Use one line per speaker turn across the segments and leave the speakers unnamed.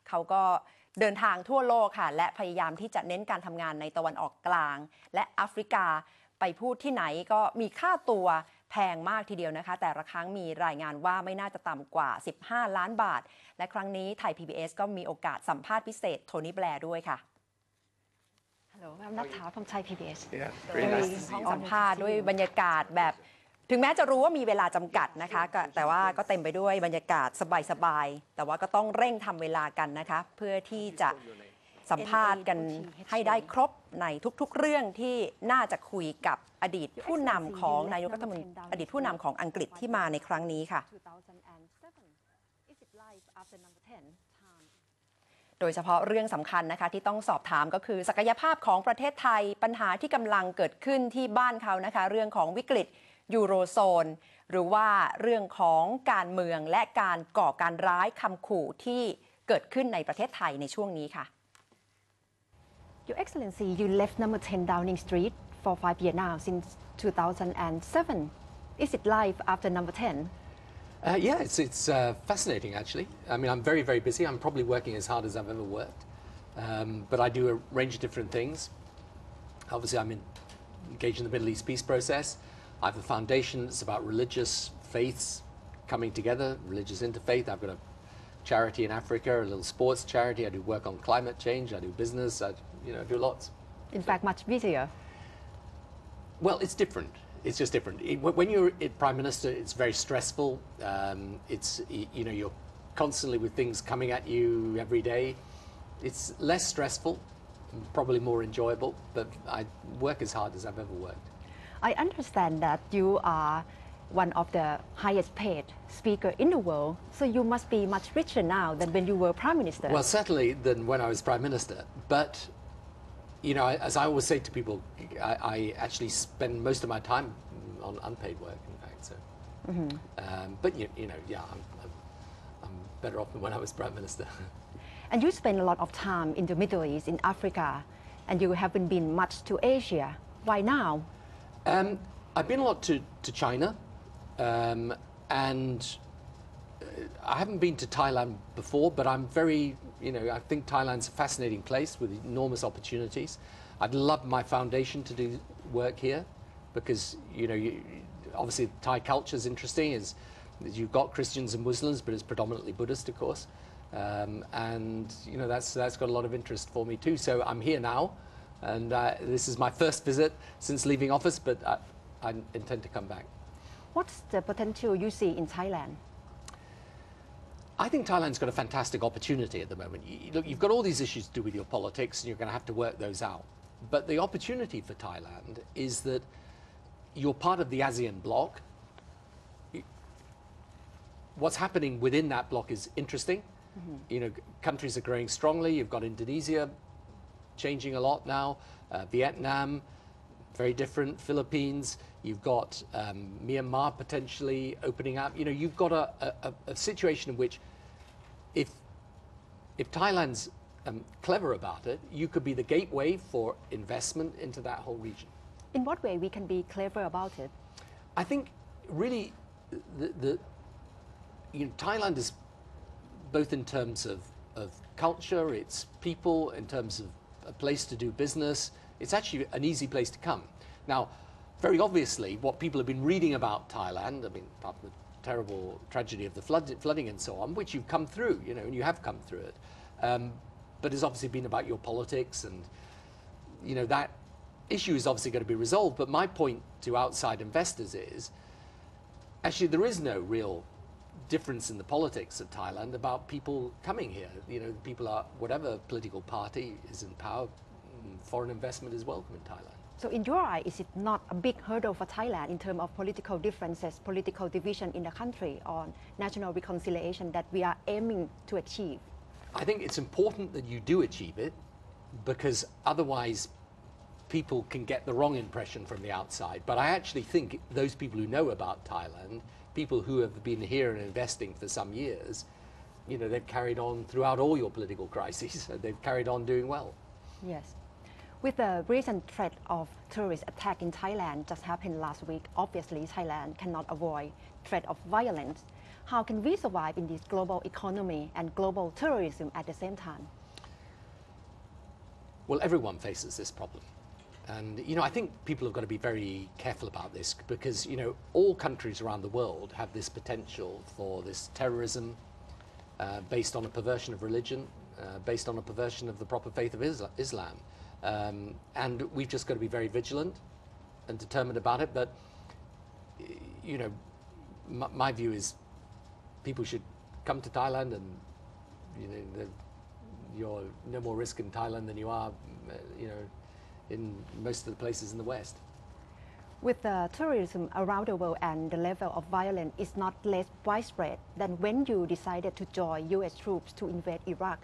เขาก็เดินทางทั่วโลกค่ะและพยายามที่จะเน้นการทำงานในตะวันออกกลางและแอฟริกาไปพูดที่ไหนก็มีค่าตัวแพงมากทีเดียวนะคะแต่ละครั้งมีรายงานว่าไม่น่าจะต่ำกว่า15 ล้านบาทและครั้งนี้ไทย PBS ก็มีโอกาสสัมภาษณ์พิเศษโทนี่แบร์ด้วยค่ะ
Hello, I'm Natha from Thai PBS.
ห้องสัมภาษณ์ด้วยบรรยากาศแบบถึงแม้จะรู้ว่ามีเวลาจำกัดนะคะแต่ว่าก็เต็มไปด้วยบรรยากาศสบายๆแต่ว่าก็ต้องเร่งทำเวลากันนะคะเพื่อที่จะสัมภาษณ์กันให้ได้ครบในทุกๆเรื่องที่น่าจะคุยกับอดีตผู้นำของนายกรัฐมนตรีอดีตผู้นำของอังกฤษที่มาในครั้งนี้ค่ะโดยเฉพาะเรื่องสำคัญนะคะที่ต้องสอบถามก็คือศักยภาพของประเทศไทยปัญหาที่กำลังเกิดขึ้นที่บ้านเขานะคะเรื่องของวิกฤตยูโรโซนหรือว่าเรื่องของการเมืองและการก่อการร้ายคำขู่ที่เกิดขึ้นในประเทศไทยในช่วงนี้ค่ะ
Your Excellency, you left number 10 Downing Street for 5 years now since 2007. Is it life after number 10?
Yeah, it's fascinating actually. I mean, I'm very, very busy. I'm probably working as hard as I've ever worked. But I do a range of different things. Obviously, I'm engaged in the Middle East peace process. I have a foundation that's about religious faiths coming together, religious interfaith. I've got a charity in Africa, a little sports charity. I do work on climate change. I do business. I do lots.
In fact, much busier.
Well, it's different. It's just different. When you're Prime Minister, it's very stressful. You're constantly with things coming at you every day. It's less stressful, probably more enjoyable, but I work as hard as I've ever worked.
I understand that you are one of the highest paid speaker in the world, so you must be much richer now than when you were Prime Minister.
Well, certainly than when I was Prime Minister, but as I always say to people, I actually spend most of my time on unpaid work, in fact. So, but I'm better off than when I was Prime Minister.
And you spend a lot of time in the Middle East, in Africa, and you haven't been much to Asia. Why now?
I've been a lot to China, and I haven't been to Thailand before, but I'm very, I think Thailand's a fascinating place with enormous opportunities. I'd love my foundation to do work here because, obviously Thai culture is interesting. You've got Christians and Muslims, but it's predominantly Buddhist, of course. That's got a lot of interest for me too. So I'm here now, and this is my first visit since leaving office, but I intend to come back.
What's the potential you see in Thailand?
I think Thailand's got a fantastic opportunity at the moment. You've got all these issues to do with your politics, and you're going to have to work those out. But the opportunity for Thailand is that you're part of the ASEAN bloc. What's happening within that bloc is interesting. Countries are growing strongly. You've got Indonesia changing a lot now, Vietnam, very different, Philippines. You've got Myanmar potentially opening up. You've got a situation in which if Thailand's clever about it, you could be the gateway for investment into that whole region.
In what way we can be clever about it?
I think really Thailand is both in terms of culture, its people, in terms of a place to do business. It's actually an easy place to come. Now, very obviously, what people have been reading about Thailand, I mean, apart from the terrible tragedy of the flooding and so on, which you've come through, and you have come through it, but it's obviously been about your politics, and that issue is obviously going to be resolved. But my point to outside investors is, actually, there is no real difference in the politics of Thailand about people coming here. People are, whatever political party is in power, foreign investment is welcome in Thailand.
So in your eye, is it not a big hurdle for Thailand in terms of political differences, political division in the country, or national reconciliation that we are aiming to achieve?
I think it's important that you do achieve it, because otherwise people can get the wrong impression from the outside. But I actually think those people who know about Thailand, people who have been here and investing for some years, they've carried on throughout all your political crises. They've carried on doing well.
Yes. With the recent threat of terrorist attack in Thailand just happened last week, obviously Thailand cannot avoid threat of violence. How can we survive in this global economy and global terrorism at the same time?
Well, everyone faces this problem. And, I think people have got to be very careful about this because, all countries around the world have this potential for this terrorism based on a perversion of religion, based on a perversion of the proper faith of Islam. And we've just got to be very vigilant and determined about it. But, my view is people should come to Thailand and, you're no more risk in Thailand than you are, in most of the places in the West.
With the terrorism around the world and the level of violence is not less widespread than when you decided to join US troops to invade Iraq,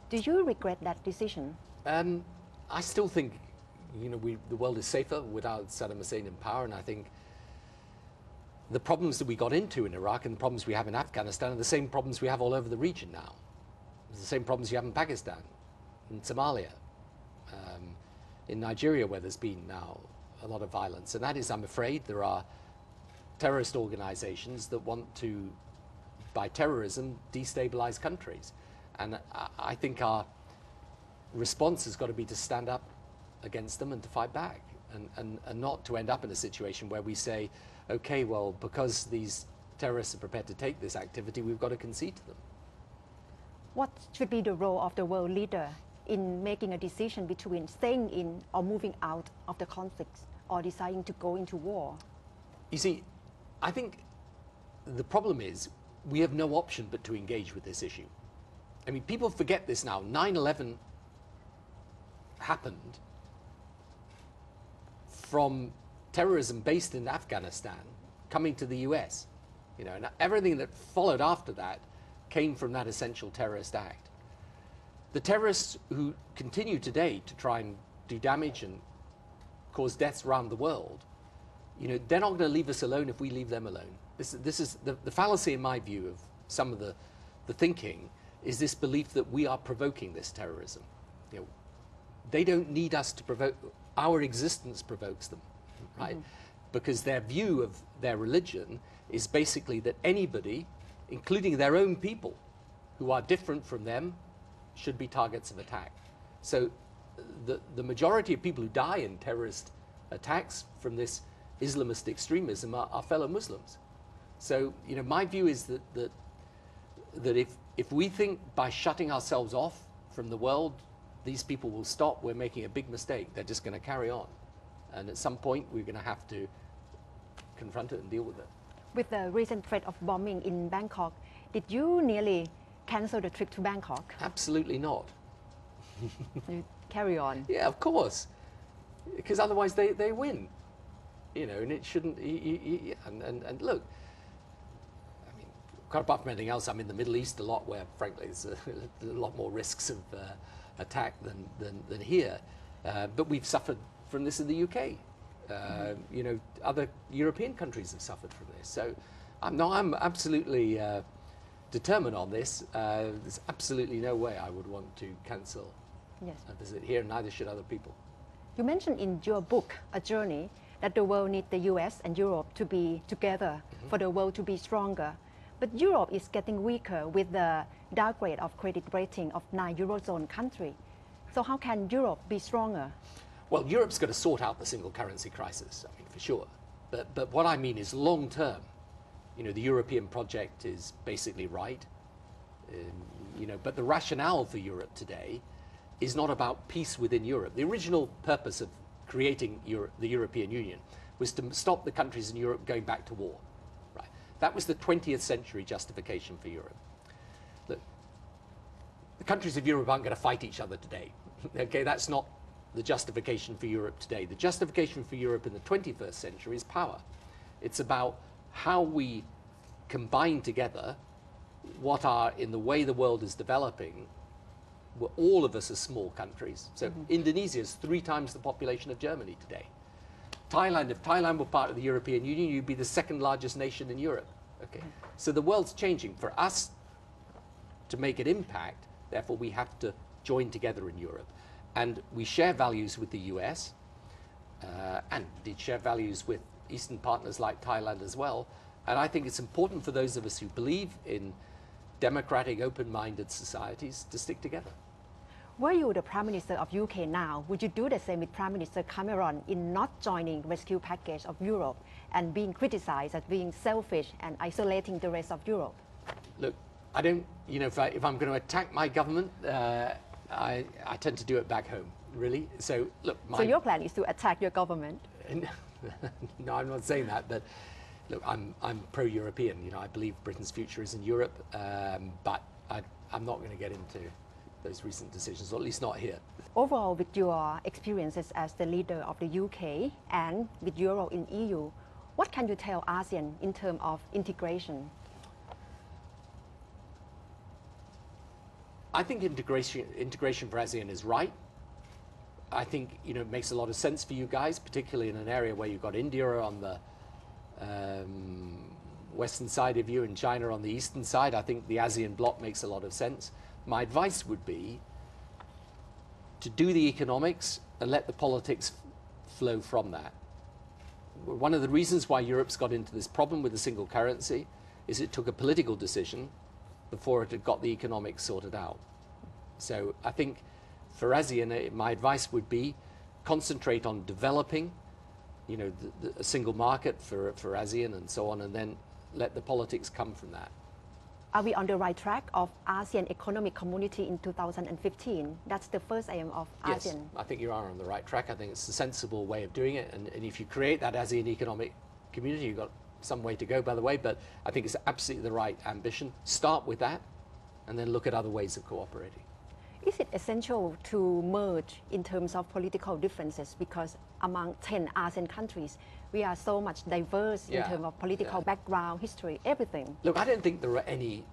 do you regret that decision?
I still think, the world is safer without Saddam Hussein in power, and I think the problems that we got into in Iraq and the problems we have in Afghanistan are the same problems we have all over the region now. It's the same problems you have in Pakistan, in Somalia, in Nigeria, where there's been now a lot of violence. And that is, I'm afraid, there are terrorist organizations that want to, by terrorism, destabilize countries. And I think our response has got to be to stand up against them and to fight back, and not to end up in a situation where we say, okay, well, because these terrorists are prepared to take this activity, we've got to concede to them.
What should be the role of the world leader in making a decision between staying in or moving out of the conflicts or deciding to go into war?
You see, I think the problem is we have no option but to engage with this issue. I mean, people forget this now. 9/11 happened from terrorism based in Afghanistan coming to the US. And everything that followed after that came from that essential terrorist act. The terrorists who continue today to try and do damage and cause deaths around the world, they're not going to leave us alone if we leave them alone. This is the fallacy, in my view, of some of the thinking is this belief that we are provoking this terrorism. They don't need us to provoke. Our existence provokes them, right? Because their view of their religion is basically that anybody, including their own people, who are different from them, should be targets of attack. So the majority of people who die in terrorist attacks from this Islamist extremism are fellow Muslims. So, my view is that if we think by shutting ourselves off from the world, these people will stop, we're making a big mistake. They're just going to carry on. And at some point, we're going to have to confront it and deal with it.
With the recent threat of bombing in Bangkok, did you nearly cancel the trip to Bangkok?
Absolutely not.
You carry on.
Yeah, of course. Because otherwise they win. And it shouldn't... And look, I mean, quite apart from anything else, I'm in the Middle East a lot where, frankly, there's a lot more risks of attack than here. But we've suffered from this in the UK. Other European countries have suffered from this. So I'm absolutely determined on this. There's absolutely no way I would want to cancel a visit here, and neither should other people.
You mentioned in your book, A Journey, that the world needs the US and Europe to be together for the world to be stronger. But Europe is getting weaker with the downgrade of credit rating of 9 Eurozone countries. So how can Europe be stronger?
Well, Europe's got to sort out the single currency crisis, I mean, for sure. But what I mean is long term. The European project is basically right. But the rationale for Europe today is not about peace within Europe. The original purpose of creating the European Union was to stop the countries in Europe going back to war. Right? That was the 20th century justification for Europe. Look, the countries of Europe aren't going to fight each other today. Okay, that's not the justification for Europe today. The justification for Europe in the 21st century is power. It's about how we combine together what are, in the way the world is developing, all of us are small countries. So Indonesia is 3 times the population of Germany today. Thailand, if Thailand were part of the European Union, you'd be the 2nd largest nation in Europe. Okay, so the world's changing. For us to make an impact, therefore we have to join together in Europe. And we share values with the US, and did share values with Eastern partners like Thailand as well. And I think it's important for those of us who believe in democratic, open-minded societies to stick together.
Were you the Prime Minister of UK now, would you do the same with Prime Minister Cameron in not joining rescue package of Europe and being criticized as being selfish and isolating the rest of Europe?
Look, I don't, you know, if I'm going to attack my government, I tend to do it back home, really. So, look,
So your plan is to attack your government?
No, I'm not saying that, but look, I'm pro-European. You know, I believe Britain's future is in Europe, but I'm not going to get into those recent decisions, or at least not here.
Overall, with your experiences as the leader of the UK and with Europe in EU, what can you tell ASEAN in terms of integration?
I think integration for ASEAN is right. I think, you know, it makes a lot of sense for you guys, particularly in an area where you've got India on the western side of you and China on the eastern side. I think the ASEAN bloc makes a lot of sense. My advice would be to do the economics and let the politics flow from that. One of the reasons why Europe's got into this problem with the single currency is it took a political decision before it had got the economics sorted out. So I think for ASEAN, my advice would be concentrate on developing, you know, a single market for ASEAN and so on, and then let the politics come from that.
Are we on the right track of ASEAN Economic Community in 2015? That's the first aim of ASEAN.
Yes, I think you are on the right track. I think it's a sensible way of doing it. And if you create that ASEAN Economic Community, you've got some way to go, by the way, but I think it's absolutely the right ambition. Start with that, and then look at other ways of cooperating.
Is it essential to merge in terms of political differences? Because among 10 ASEAN countries, we are so much diverse in terms of political background, history, everything.
Look, I don't think there are any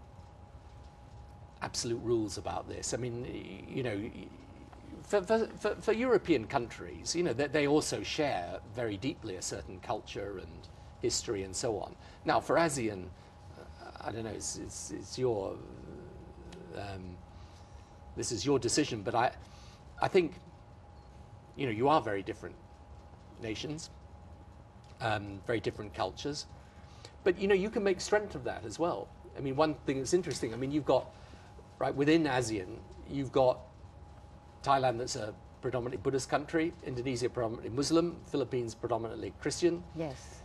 absolute rules about this. I mean, you know, for European countries, you know, they also share very deeply a certain culture and history and so on. Now, for ASEAN, I don't know, it's your, this is your decision, but I think, you know, you are very different nations, very different cultures, but, you know, you can make strength of that as well. I mean, one thing that's interesting, I mean, you've got, right, within ASEAN, you've got Thailand that's a predominantly Buddhist country, Indonesia predominantly Muslim, Philippines predominantly Christian.
Yes.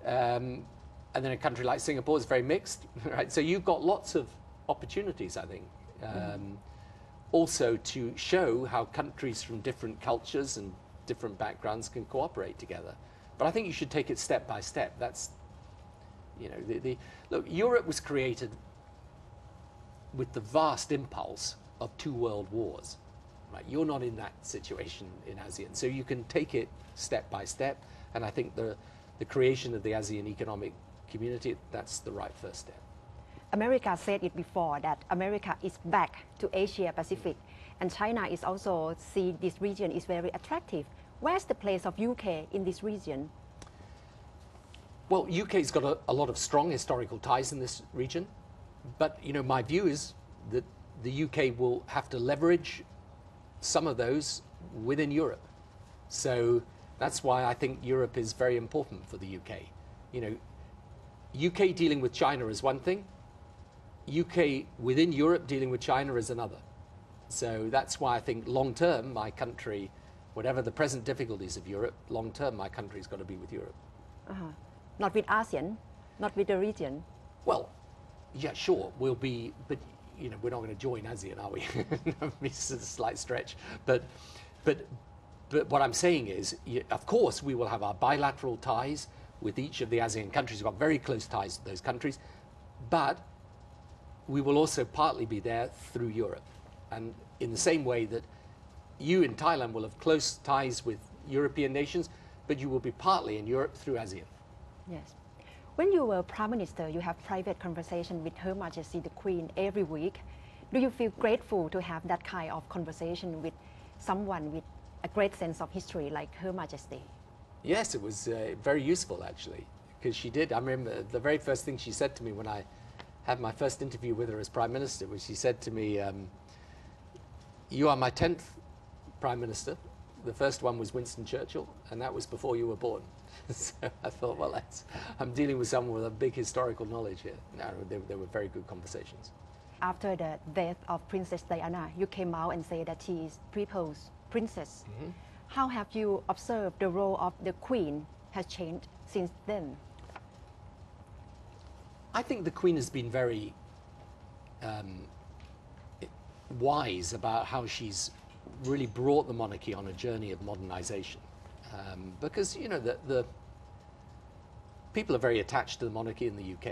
And then a country like Singapore is very mixed, right? So you've got lots of opportunities, I think, also to show how countries from different cultures and different backgrounds can cooperate together. But I think you should take it step by step. That's, you know, look, Europe was created with the vast impulse of 2 world wars, right? You're not in that situation in ASEAN, so you can take it step by step, and I think the creation of the ASEAN Economic Community, that's the right first step.
America said it before that America is back to Asia Pacific, and China is also see this region is very attractive. Where's the place of UK in this region?
Well, UK's got a lot of strong historical ties in this region, but, you know, my view is that the UK will have to leverage some of those within Europe. So that's why I think Europe is very important for the UK. You know, UK dealing with China is one thing, UK within Europe dealing with China is another. So that's why I think long term, my country, whatever the present difficulties of Europe, long term, my country's got to be with Europe.
Not with ASEAN, not with the region.
Well, yeah, sure, we'll be, but, you know, we're not going to join ASEAN, are we? It's a slight stretch. But what I'm saying is, of course, we will have our bilateral ties with each of the ASEAN countries. We've got very close ties with those countries, but we will also partly be there through Europe. And in the same way that you in Thailand will have close ties with European nations, but you will be partly in Europe through ASEAN.
Yes. When you were Prime Minister, you have private conversation with Her Majesty the Queen every week. Do you feel grateful to have that kind of conversation with someone with a great sense of history like Her Majesty?
Yes, it was very useful, actually, because she did. I remember the very first thing she said to me when I had my first interview with her as Prime Minister was she said to me, you are my 10th Prime Minister, the first one was Winston Churchill, and that was before you were born. So I thought, well, I'm dealing with someone with a big historical knowledge here. No, they were very good conversations.
After the death of Princess Diana, you came out and said that she is people's princess. How have you observed the role of the Queen has changed since then?
I think the Queen has been very wise about how she's really brought the monarchy on a journey of modernization. Because, you know, the people are very attached to the monarchy in the UK.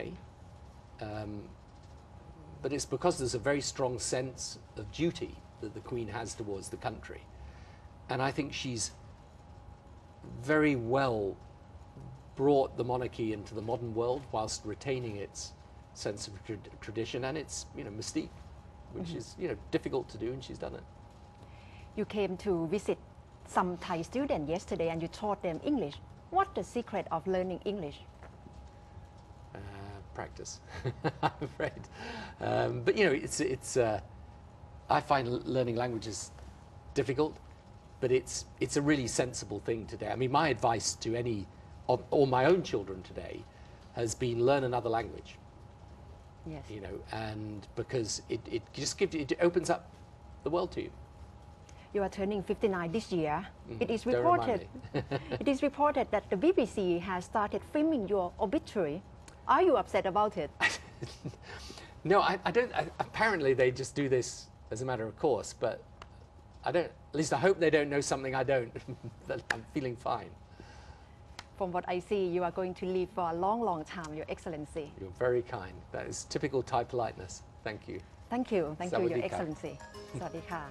But it's because there's a very strong sense of duty that the Queen has towards the country. And I think she's very well brought the monarchy into the modern world whilst retaining its sense of tradition and its, you know, mystique, which is, you know, difficult to do, and she's done it.
You came to visit some Thai students yesterday and you taught them English. What's the secret of learning English?
Practice, I'm afraid. But you know, I find learning languages difficult, but it's a really sensible thing today. I mean, my advice to any or my own children today has been learn another language.
Yes.
You know, and because it just gives it opens up the world to you.
You are turning 59 this year. It is
Don't remind
reported.
me.
It is reported that the BBC has started filming your obituary. Are you upset about it?
No, I don't. Apparently, they just do this as a matter of course, but I don't. At least I hope they don't know something I don't. That I'm feeling fine.
From what I see, you are going to live for a long, long time, Your Excellency.
You're very kind. That is typical Thai politeness. Thank you.
Thank you. Thank you, Your
Sawadee ka.
Excellency. สวัสดีค่ะ